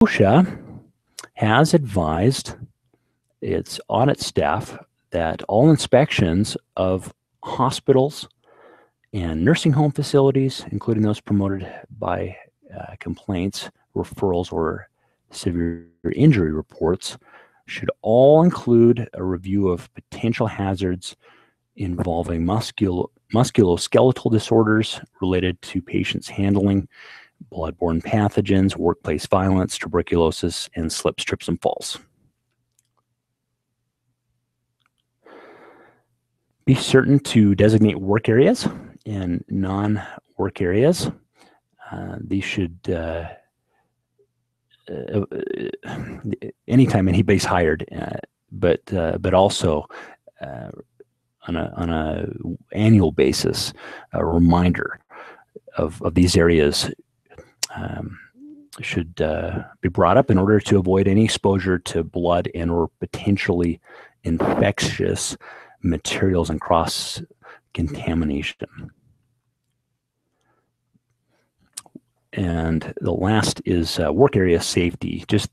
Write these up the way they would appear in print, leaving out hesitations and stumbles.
OSHA has advised its audit staff that all inspections of hospitals and nursing home facilities, including those promoted by complaints, referrals, or severe injury reports, should all include a review of potential hazards involving musculoskeletal disorders related to patients handling bloodborne pathogens, workplace violence, tuberculosis, and slips, trips, and falls. Be certain to designate work areas and non-work areas. These should, anytime anybody's hired, but also on a annual basis, a reminder of these areas should be brought up in order to avoid any exposure to blood and or potentially infectious materials and cross-contamination. And the last is work area safety, just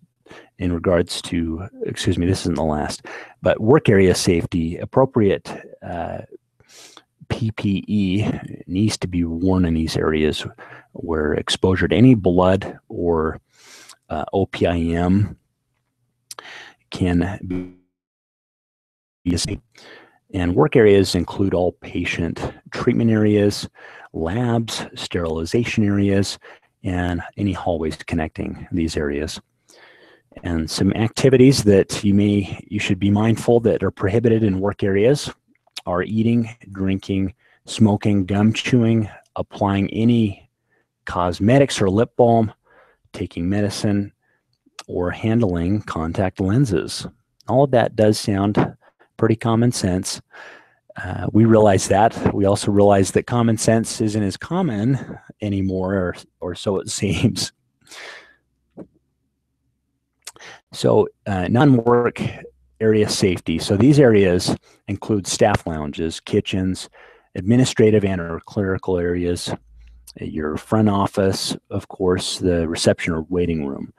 in regards to, excuse me, this isn't the last, but work area safety, appropriate PPE needs to be worn in these areas where exposure to any blood or OPIM can be. And work areas include all patient treatment areas, labs, sterilization areas, and any hallways connecting these areas. And some activities that you should be mindful that are prohibited in work areas are eating, drinking, smoking, gum chewing, applying any cosmetics or lip balm, taking medicine, or handling contact lenses. All of that does sound pretty common sense. We realize that. We also realize that common sense isn't as common anymore, or so it seems. So non-work area safety. So these areas include staff lounges, kitchens, administrative and or clerical areas, your front office, of course, the reception or waiting room,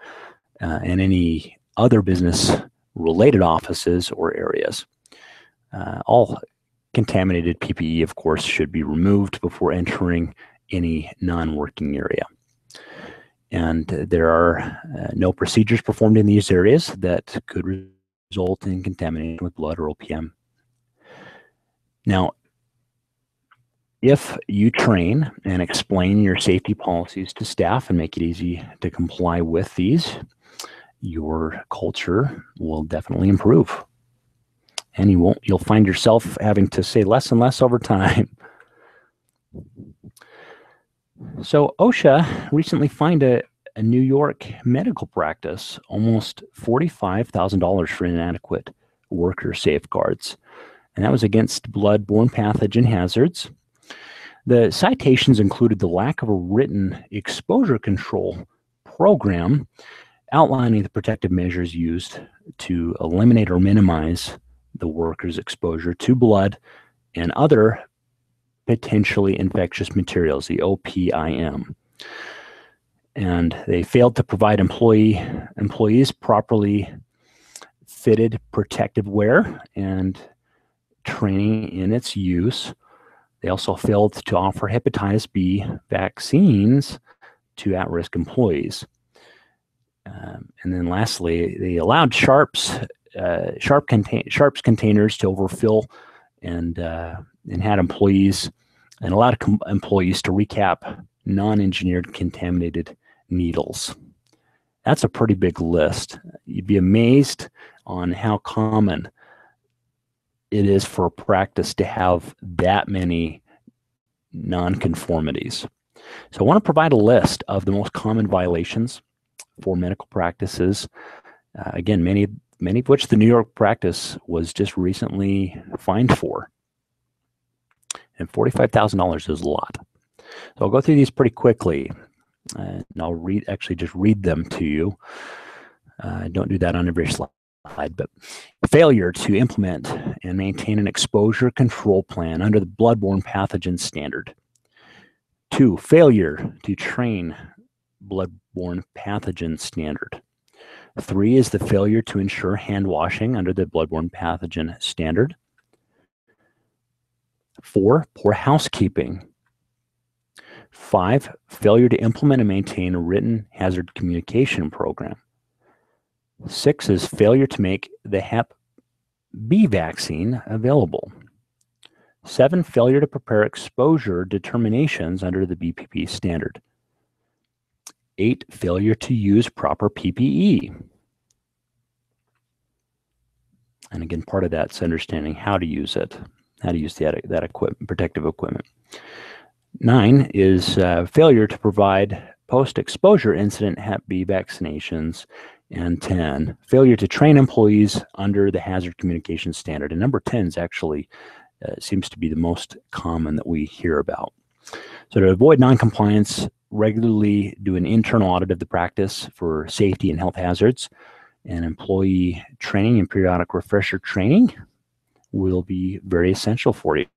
and any other business-related offices or areas. All contaminated PPE, of course, should be removed before entering any non-working area. And there are no procedures performed in these areas that could result in contamination with blood or OPM. Now, if you train and explain your safety policies to staff and make it easy to comply with these, your culture will definitely improve. And you'll find yourself having to say less and less over time. So OSHA recently fined a New York medical practice almost $45,000 for inadequate worker safeguards. And that was against blood-borne pathogen hazards. The citations included the lack of a written exposure control program outlining the protective measures used to eliminate or minimize the worker's exposure to blood and other potentially infectious materials, the OPIM. And they failed to provide employees properly fitted protective wear and training in its use. They also failed to offer hepatitis B vaccines to at-risk employees. And then lastly, they allowed Sharps containers to overfill and had employees and allowed employees to recap non-engineered contaminated needles. That's a pretty big list. You'd be amazed on how common it is for a practice to have that many non-conformities. So I want to provide a list of the most common violations for medical practices. Again, many of which the New York practice was just recently fined for. And $45,000 is a lot. So I'll go through these pretty quickly, and I'll just read them to you. Don't do that on every slide, but failure to implement and maintain an exposure control plan under the bloodborne pathogen standard. 2, failure to train bloodborne pathogen standard. 3 is the failure to ensure hand washing under the bloodborne pathogen standard. 4, poor housekeeping. 5, failure to implement and maintain a written hazard communication program. 6 is failure to make the Hep B vaccine available. 7, failure to prepare exposure determinations under the BPP standard. 8, failure to use proper PPE. And again, part of that's understanding how to use it, how to use that equipment, protective equipment. 9 is failure to provide post-exposure incident Hep B vaccinations. And 10, failure to train employees under the hazard communication standard. And number 10 is actually seems to be the most common that we hear about. So to avoid noncompliance, regularly do an internal audit of the practice for safety and health hazards, and employee training and periodic refresher training will be very essential for you.